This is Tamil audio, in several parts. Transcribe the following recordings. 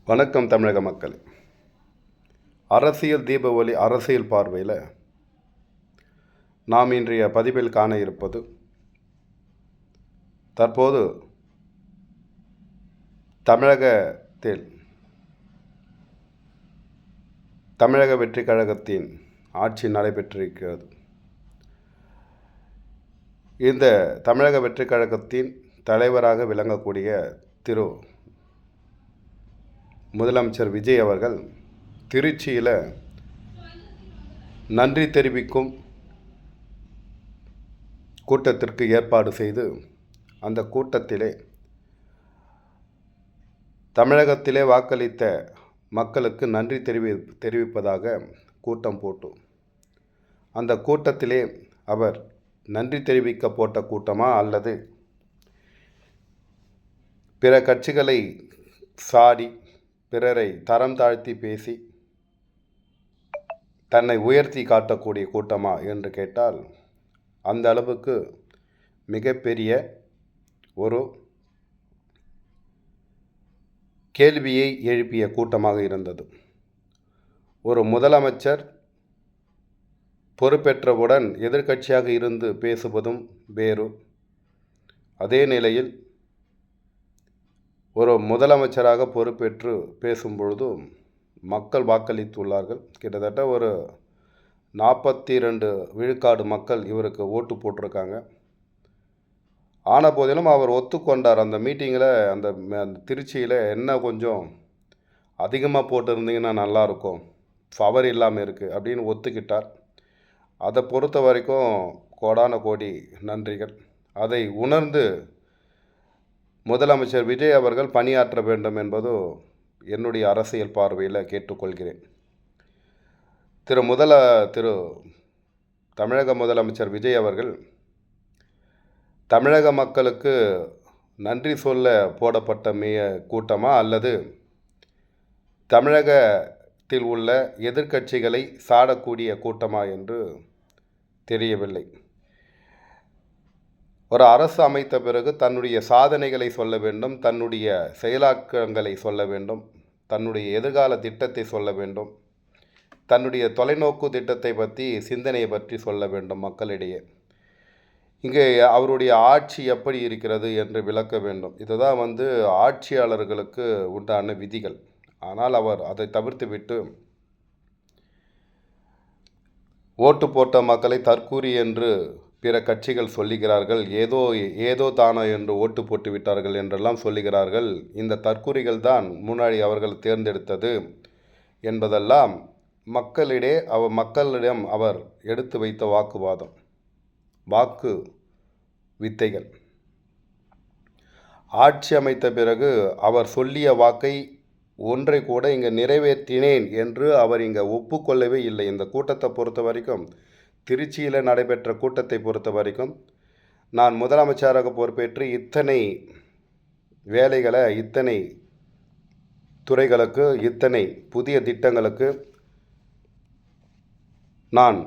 வணக்கம் தமிழக மக்களே. அரசியல் தீப ஒளி அரசியல் பார்வையில் நாம் இன்றைய பதிவில் காண இருப்பது, தற்போது தமிழகத்தில் தமிழக வெற்றிக் கழகத்தின் ஆட்சி நடைபெற்றிருக்கிறது. இந்த தமிழக வெற்றிக் கழகத்தின் தலைவராக விளங்கக்கூடிய திரு முதலமைச்சர் விஜய் அவர்கள் திருச்சியில் நன்றி தெரிவிக்கும் கூட்டத்திற்கு ஏற்பாடு செய்து, அந்த கூட்டத்திலே தமிழகத்திலே வாக்களித்த மக்களுக்கு நன்றி தெரிவிப்பதாக கூட்டம் போட்டு, அந்த கூட்டத்திலே அவர் நன்றி தெரிவிக்க போட்ட கூட்டமா அல்லது பிற கட்சிகளை சாடி பிறரை தரம் தாழ்த்தி பேசி தன்னை உயர்த்தி காட்டக்கூடிய கூட்டமா என்று கேட்டால், அந்த அளவுக்கு மிகப்பெரிய ஒரு கேள்வியை எழுப்பிய கூட்டமாக இருந்தது. ஒரு முதலமைச்சர் பொறுப்பேற்றவுடன் எதிர்க்கட்சியாக இருந்து பேசுவதும் வேறு, அதே நிலையில் ஒரு முதலமைச்சராக பொறுப்பேற்று பேசும்பொழுது மக்கள் வாக்களித்துள்ளார்கள். கிட்டத்தட்ட ஒரு 42 விழுக்காடு மக்கள் இவருக்கு ஓட்டு போட்டிருக்காங்க. ஆன போதிலும் அவர் ஒத்துக்கொண்டார். அந்த மீட்டிங்கில் அந்த திருச்சியில் என்ன கொஞ்சம் அதிகமாக போட்டிருந்தீங்கன்னா நல்லாயிருக்கும், பவர் இல்லாமல் இருக்குது அப்படின்னு ஒத்துக்கிட்டார். அதை பொறுத்த வரைக்கும் கோடான கோடி நன்றிகள். அதை உணர்ந்து முதலமைச்சர் விஜய் அவர்கள் பணியாற்ற வேண்டும் என்பது என்னுடைய அரசியல் பார்வையில் கேட்டுக்கொள்கிறேன். திரு தமிழக முதலமைச்சர் விஜய் அவர்கள் தமிழக மக்களுக்கு நன்றி சொல்ல போடப்பட்ட கூட்டமா அல்லது தமிழகத்தில் உள்ள எதிர்க்கட்சிகளை சாடக்கூடிய கூட்டமா என்று தெரியவில்லை. ஒரு அரசு அமைத்த பிறகு தன்னுடைய சாதனைகளை சொல்ல வேண்டும், தன்னுடைய செயலாக்கங்களை சொல்ல வேண்டும், தன்னுடைய எதிர்கால திட்டத்தை சொல்ல வேண்டும், தன்னுடைய தொலைநோக்கு திட்டத்தை பற்றி சிந்தனையை பற்றி சொல்ல வேண்டும் மக்களிடையே. இங்கே அவருடைய ஆட்சி எப்படி இருக்கிறது என்று விளக்க வேண்டும். இதுதான் ஆட்சியாளர்களுக்கு உண்டான விதிகள். ஆனால் அவர் அதை தவிர்த்துவிட்டு ஓட்டு போட்ட மக்களை தற்கூரி என்று பிற கட்சிகள் சொல்லுகிறார்கள், ஏதோ தானோ என்று ஓட்டு போட்டு விட்டார்கள் என்றெல்லாம் சொல்லுகிறார்கள். இந்த தற்கூரிகள் தான் முன்னாடி அவர்கள் தேர்ந்தெடுத்தது என்பதெல்லாம் மக்களிடம் அவர் எடுத்து வைத்த வாக்கு வித்தைகள். ஆட்சி அமைத்த பிறகு அவர் சொல்லிய வாக்கை ஒன்றை கூட இங்கே நிறைவேற்றினேன் என்று அவர் இங்கே ஒப்புக்கொள்ளவே இல்லை. இந்த கூட்டத்தை பொறுத்த வரைக்கும், திருச்சியில் நடைபெற்ற கூட்டத்தை பொறுத்த வரைக்கும், நான் முதலமைச்சராக பொறுப்பேற்று இத்தனை வேலைகளை, இத்தனை துறைகளுக்கு, இத்தனை புதிய திட்டங்களுக்கு நான்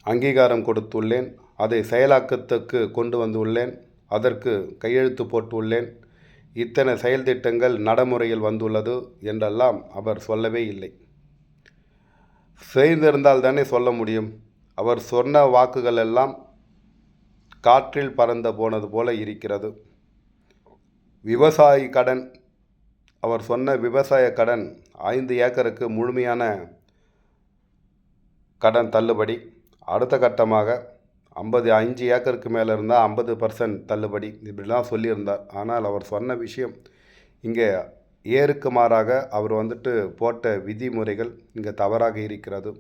அங்கீகாரம் கொடுத்துள்ளேன், அதை செயலாக்கத்துக்கு கொண்டு வந்துள்ளேன், அதற்கு கையெழுத்து போட்டுள்ளேன், இத்தனை செயல் திட்டங்கள் நடைமுறையில் வந்துள்ளது என்றெல்லாம் அவர் சொல்லவே இல்லை. செய்திருந்தால் தானே சொல்ல முடியும். அவர் சொன்ன வாக்குகள் எல்லாம் காற்றில் பறந்து போனது போல இருக்கிறது. விவசாயி கடன், அவர் சொன்ன விவசாய கடன் 5 ஏக்கருக்கு முழுமையான கடன் தள்ளுபடி. அடுத்த கட்டமாக 5 ஏக்கருக்கு மேலே இருந்தால் 50% தள்ளுபடி, இப்படிலாம் சொல்லியிருந்தார். ஆனால் அவர் சொன்ன விஷயம் இங்கே ஏருக்கு மாறாக அவர் போட்ட விதிமுறைகள் இங்கே தவறாக இருக்கிறது.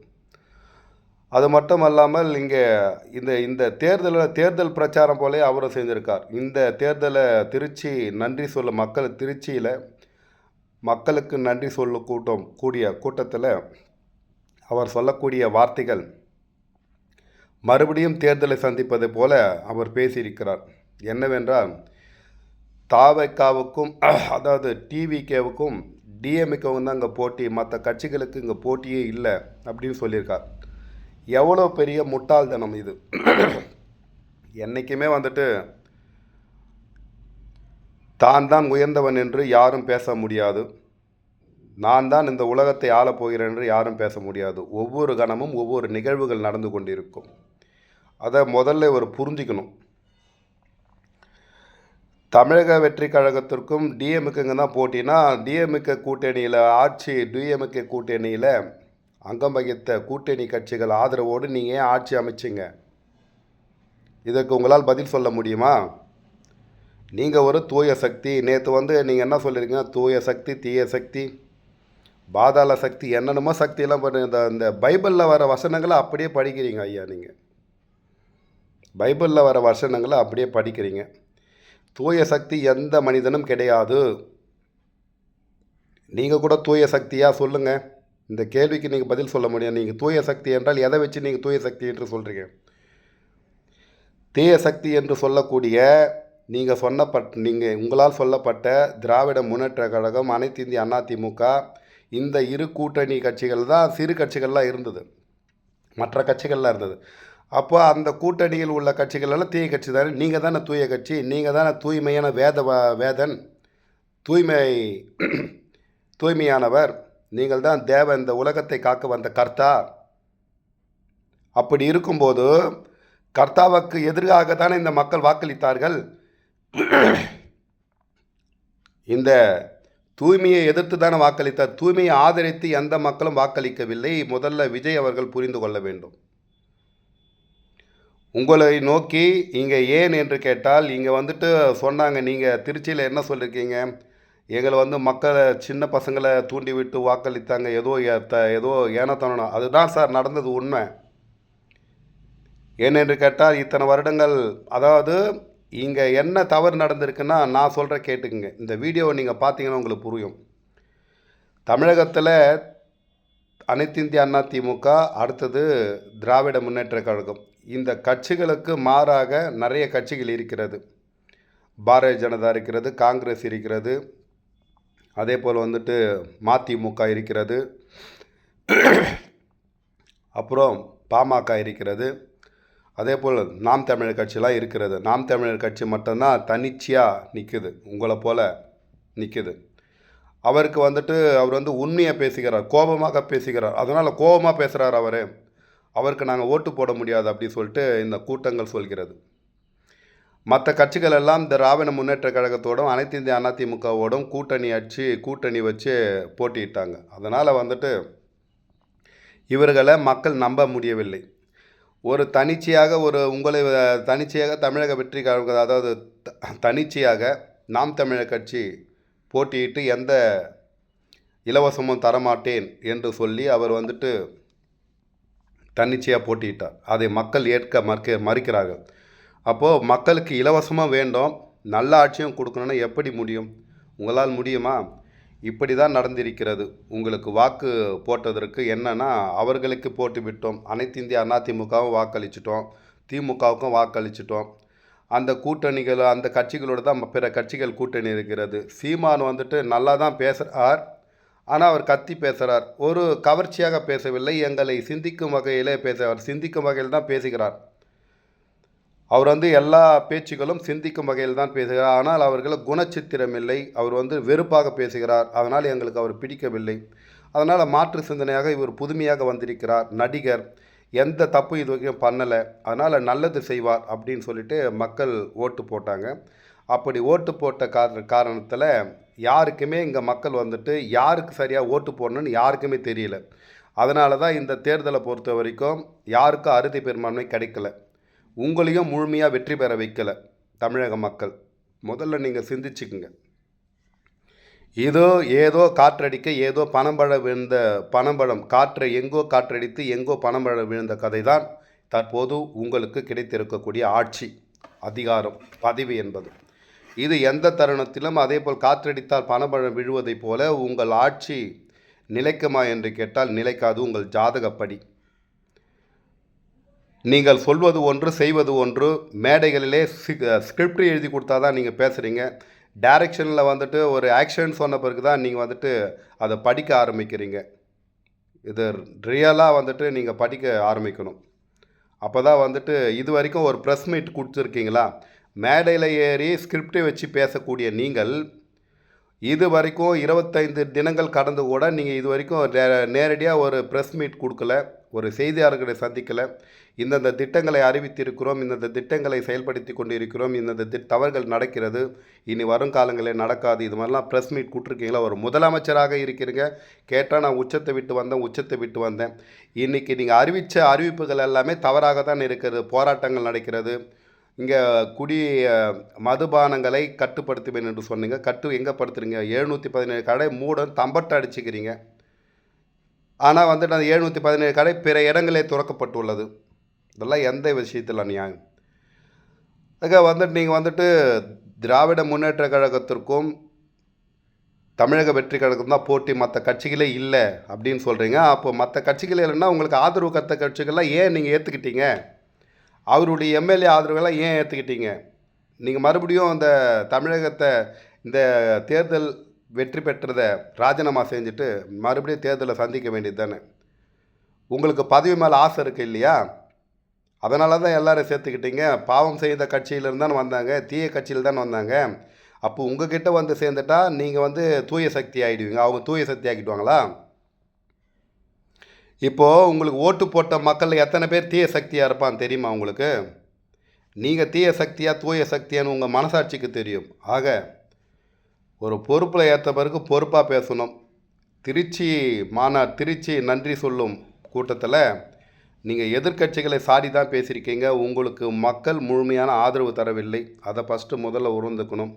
அது மட்டும் அல்லாமல் இங்கே இந்த தேர்தல் பிரச்சாரம் போலே அவரும் செஞ்சுருக்கார். இந்த தேர்தலை திருச்சியில் மக்களுக்கு நன்றி சொல்ல கூட்டத்தில் அவர் சொல்லக்கூடிய வார்த்தைகள் மறுபடியும் தேர்தலை சந்திப்பது போல அவர் பேசியிருக்கிறார். என்னவென்றால், தாவைக்காவுக்கும் அதாவது டிவிகேவுக்கும் டிஎம்கேவுக்கும் தான் இங்கே போட்டி, மற்ற கட்சிகளுக்கு இங்கே போட்டியே இல்லை அப்படின்னு சொல்லியிருக்கார். எவ்வளோ பெரிய முட்டாள்தனம் இது! என்றைக்குமே தான் தான் உயர்ந்தவன் என்று யாரும் பேச முடியாது. நான் தான் இந்த உலகத்தை ஆளப் போகிறேன் என்று யாரும் பேச முடியாது. ஒவ்வொரு கணமும் ஒவ்வொரு நிகழ்வுகள் நடந்து கொண்டிருக்கும். அதை முதல்ல ஒரு புரிஞ்சிக்கணும். தமிழக வெற்றி கழகத்திற்கும் டிஎம்கேங்க தான் போட்டினா, டிஎம்கே கூட்டணியில் டிஎம்கே கூட்டணியில் அங்கம் வகித்த கூட்டணி கட்சிகள் ஆதரவோடு நீங்கள் ஏன் ஆட்சி அமைச்சிங்க? இதற்கு உங்களால் பதில் சொல்ல முடியுமா? நீங்கள் ஒரு தூய சக்தி. நேற்று நீங்கள் என்ன சொல்லியிருக்கீங்க? தூய சக்தி, தீய சக்தி, பாதாள சக்தி, என்னென்னமோ சக்தியெல்லாம் பண்ணி இந்த பைபிளில் வர வசனங்களை அப்படியே படிக்கிறீங்க ஐயா. நீங்கள் பைபிளில் வர வசனங்களை அப்படியே படிக்கிறீங்க. தூய சக்தி எந்த மனிதனும் கிடையாது. நீங்கள் கூட தூய சக்தியாக சொல்லுங்கள். இந்த கேள்விக்கு நீங்கள் பதில் சொல்ல முடியும். நீங்கள் தூய சக்தி என்றால் எதை வச்சு நீங்கள் தூய சக்தி என்று சொல்கிறீங்க? தீய சக்தி என்று சொல்லக்கூடிய நீங்கள் உங்களால் சொல்லப்பட்ட திராவிட முன்னேற்ற கழகம், அனைத்து இந்திய அண்ணா திமுக, இந்த இரு கூட்டணி கட்சிகள் தான் சிறு கட்சிகள்லாம் இருந்தது, மற்ற கட்சிகள்லாம் இருந்தது. அப்போ அந்த கூட்டணியில் உள்ள கட்சிகளெல்லாம் தீய கட்சி தானே. நீங்கள் தானே தூய கட்சி, நீங்கள் தானே தூய்மையான வேதன், தூய்மையானவர், நீங்கள் தான் தேவன், இந்த உலகத்தை காக்க வந்த கர்த்தா. அப்படி இருக்கும்போது கர்த்தாவுக்கு எதிராக தானே இந்த மக்கள் வாக்களித்தார்கள். இந்த தூய்மையை எதிர்த்து தானே வாக்களித்தார். தூய்மையை ஆதரித்து எந்த மக்களும் வாக்களிக்கவில்லை. முதல்ல விஜய் அவர்கள் புரிந்து கொள்ள வேண்டும். உங்களை நோக்கி இங்கே ஏன் என்று கேட்டால், இங்கே சொன்னாங்க, நீங்கள் திருச்சியில் என்ன சொல்லியிருக்கீங்க? எங்களை மக்களை, சின்ன பசங்களை தூண்டி விட்டு வாக்களித்தாங்க, ஏதோ ஏனத்தனம். அதுதான் சார் நடந்தது உண்மை. ஏனென்று கேட்டால், இத்தனை வருடங்கள், அதாவது இங்கே என்ன தவறு நடந்திருக்குன்னா, நான் சொல்கிற கேட்டுக்குங்க. இந்த வீடியோவை நீங்கள் பார்த்தீங்கன்னா உங்களுக்கு புரியும். தமிழகத்தில் அனைத்து இந்திய அண்ணா திமுக, அடுத்தது திராவிட முன்னேற்ற கழகம், இந்த கட்சிகளுக்கு மாறாக நிறைய கட்சிகள் இருக்கிறது. பாரதிய ஜனதா இருக்கிறது, காங்கிரஸ் இருக்கிறது, அதே போல் மதிமுக இருக்கிறது, அப்புறம் பாமக இருக்கிறது, அதே போல் நாம் தமிழர் கட்சியெலாம் இருக்கிறது. நாம் தமிழர் கட்சி மட்டும்தான் தனிச்சையாக நிற்குது, உங்களை போல் நிற்குது. அவருக்கு அவர் உண்மையாக பேசுகிறார், கோபமாக பேசுகிறார். அதனால் கோபமாக பேசுகிறார் அவருக்கு நாங்கள் ஓட்டு போட முடியாது அப்படி சொல்லிட்டு இந்த கூட்டங்கள் சொல்கிறது. மற்ற கட்சிகள் எல்லாம் இந்த திராவிட முன்னேற்ற கழகத்தோடும் அனைத்து இந்திய அதிமுகவோடும் கூட்டணி வச்சு போட்டியிட்டாங்க. அதனால் இவர்களை மக்கள் நம்ப முடியவில்லை. ஒரு தனிச்சையாக தனிச்சையாக தமிழக வெற்றி கழகம், அதாவது தனிச்சையாக நாம் தமிழர் கட்சி போட்டியிட்டு எந்த இலவசமும் தரமாட்டேன் என்று சொல்லி அவர் தன்னிச்சையாக போட்டியிட்டார். அதை மக்கள் ஏற்க மறுக்கிறார்கள். அப்போது மக்களுக்கு இலவசமாக வேண்டும், நல்ல ஆட்சியும் கொடுக்கணுன்னா எப்படி முடியும்? உங்களால் முடியுமா? இப்படி தான் நடந்திருக்கிறது. உங்களுக்கு வாக்கு போட்டதற்கு என்னன்னா, அவர்களுக்கு போட்டு விட்டோம். அனைத்து இந்திய அண்ணா திமுகவும் வாக்களிச்சிட்டோம், திமுகவுக்கும் வாக்களிச்சிட்டோம். அந்த கூட்டணிகள், அந்த கட்சிகளோடு தான் பிற கட்சிகள் கூட்டணி இருக்கிறது. சீமான் நல்லா தான் பேசுகிறார், ஆனால் அவர் கத்தி பேசுகிறார். ஒரு கவர்ச்சியாக பேசவில்லை, எங்களை சிந்திக்கும் வகையிலே அவர் சிந்திக்கும் வகையில் தான் பேசுகிறார். அவர் எல்லா பேச்சுகளும் சிந்திக்கும் வகையில் தான் பேசுகிறார். ஆனால் அவர்களுக்கு குணச்சித்திரம் இல்லை. அவர் வெறுப்பாக பேசுகிறார். அதனால் எங்களுக்கு அவர் பிடிக்கவில்லை. அதனால் மாற்று சிந்தனையாக இவர் புதுமையாக வந்திருக்கிறார், நடிகர், எந்த தப்பு இது வரைக்கும் பண்ணலை, அதனால் நல்லது செய்வார் அப்படின்னு சொல்லிட்டு மக்கள் ஓட்டு போட்டாங்க. அப்படி ஓட்டு போட்ட காரணத்தில் யாருக்குமே இங்கே மக்கள் யாருக்கு சரியாக ஓட்டு போடணுன்னு யாருக்குமே தெரியல. அதனால தான் இந்த தேர்தலை பொறுத்த வரைக்கும் யாருக்கும் அறுதி பெரும்பான்மை கிடைக்கல. உங்களையும் முழுமையாக வெற்றி பெற வைக்கலை தமிழக மக்கள். முதல்ல நீங்கள் சிந்திச்சுக்குங்க. ஏதோ காற்றடிக்க ஏதோ பனம்பழம் காற்றை எங்கோ காற்றடித்து எங்கோ பனம்பழம் விழுந்த கதை தான் தற்போது உங்களுக்கு கிடைத்திருக்கக்கூடிய ஆட்சி, அதிகாரம், பதவி என்பது. இது எந்த தருணத்திலும் அதே போல் காற்றடித்தால் பனம்பழம் விழுவதைப் போல உங்கள் ஆட்சி நிலைக்குமா என்று கேட்டால் நிலைக்காது. உங்கள் ஜாதகப்படி நீங்கள் சொல்வது ஒன்று, செய்வது ஒன்று. மேடைகளிலே ஸ்கிரிப்ட் எழுதி கொடுத்தா தான் நீங்கள் பேசுகிறீங்க. டைரக்ஷனில் ஒரு ஆக்ஷன் சொன்ன பிறகு தான் நீங்கள் அதை படிக்க ஆரம்பிக்கிறீங்க. இது ரியலாக நீங்கள் படிக்க ஆரம்பிக்கணும். அப்போ தான் இது வரைக்கும் ஒரு ப்ரெஸ் மீட் கொடுத்துருக்கீங்களா? மேடையில் ஏறி ஸ்கிரிப்டை வச்சு பேசக்கூடிய நீங்கள் இது வரைக்கும் 25 தினங்கள் கடந்து கூட நீங்கள் இது வரைக்கும் நேரடியாக ஒரு ப்ரெஸ் மீட் கொடுக்கல, ஒரு செய்தியாளர்களை சந்திக்கலை. இந்தந்த திட்டங்களை அறிவித்திருக்கிறோம், இந்தந்த திட்டங்களை செயல்படுத்தி கொண்டு இருக்கிறோம், இந்தந்த தவறுகள் நடக்கிறது, இனி வருங்காலங்களில் நடக்காது, இது மாதிரிலாம் ப்ரெஸ் மீட் கொடுத்துருக்கீங்களா? ஒரு முதலமைச்சராக இருக்கிறீங்க. கேட்டால் நான் உச்சத்தை விட்டு வந்தேன். இன்றைக்கி நீங்கள் அறிவித்த அறிவிப்புகள் எல்லாமே தவறாக தான் இருக்கிறது. போராட்டங்கள் நடக்கிறது. இங்கே மதுபானங்களை கட்டுப்படுத்துவேன் என்று சொன்னீங்க. எங்கே படுத்துறீங்க? 717 கடை தம்பட்டை அடிச்சுக்கிறீங்க. ஆனால் வந்துட்டு அந்த 717 கடை பிற இடங்களே திறக்கப்பட்டுள்ளது. இதெல்லாம் எந்த விஷயத்தில் நியாயம்? வந்துட்டு நீங்கள் வந்துட்டு திராவிட முன்னேற்ற கழகத்திற்கும் தமிழக வெற்றி கழகம் தான் போட்டி, மற்ற கட்சிகளே இல்லை அப்படின்னு சொல்கிறீங்க. அப்போ மற்ற கட்சிகளே இல்லைன்னா உங்களுக்கு ஆதரவு கத்த கட்சிகள்லாம் ஏன் நீங்கள் ஏற்றுக்கிட்டீங்க? அவருடைய எம்எல்ஏ ஆதரவுகள்லாம் ஏன் ஏற்றுக்கிட்டீங்க? நீங்கள் மறுபடியும் அந்த தமிழகத்தை இந்த தேர்தல் வெற்றி பெற்றதை ராஜினாமா செஞ்சுட்டு மறுபடியும் தேர்தலை சந்திக்க வேண்டியது தானே? உங்களுக்கு பதவி மேலே ஆசை இருக்குது இல்லையா? அதனால தான் எல்லோரும் சேர்த்துக்கிட்டீங்க. பாவம் செய்த கட்சியிலிருந்து தான் வந்தாங்க, தீய கட்சியில் தான் வந்தாங்க. அப்போ உங்ககிட்ட வந்து சேர்ந்துட்டா நீங்கள் தூய சக்தி ஆகிடுவீங்க. அவங்க தூய சக்தி ஆக்கிடுவாங்களா? இப்போது உங்களுக்கு ஓட்டு போட்ட மக்களில் எத்தனை பேர் தீய சக்தியாக இருப்பான்னு தெரியுமா உங்களுக்கு? நீங்கள் தீய சக்தியாக தூய சக்தியான்னு உங்கள் மனசாட்சிக்கு தெரியும். ஆக ஒரு பொறுப்பில் ஏற்ற பிறகு பொறுப்பாக பேசணும். திருச்சி நன்றி சொல்லும் கூட்டத்தில் நீங்கள் எதிர்க்கட்சிகளை சாடி தான் பேசியிருக்கீங்க. உங்களுக்கு மக்கள் முழுமையான ஆதரவு தரவில்லை. அதை முதல்ல உணர்ந்துக்கணும்.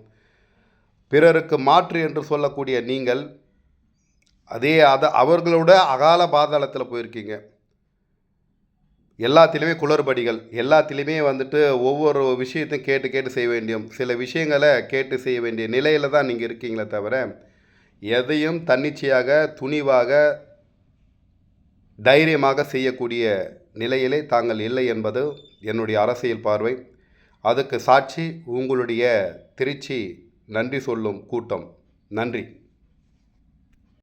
பிறருக்கு மாற்று என்று சொல்லக்கூடிய நீங்கள் அவர்களோட அகால பாதாளத்தில் போயிருக்கீங்க. எல்லாத்திலுமே குளறுபடிகள், எல்லாத்திலுமே ஒவ்வொரு விஷயத்தையும் கேட்டு செய்ய வேண்டியும், சில விஷயங்களை கேட்டு செய்ய வேண்டிய நிலையில் தான் நீங்கள் இருக்கீங்களே தவிர எதையும் தன்னிச்சையாக, துணிவாக, தைரியமாக செய்யக்கூடிய நிலையிலே தாங்கள் இல்லை என்பது என்னுடைய அரசியல் பார்வை. அதுக்கு சாட்சி உங்களுடைய திருச்சி நன்றி சொல்லும் கூட்டம். நன்றி.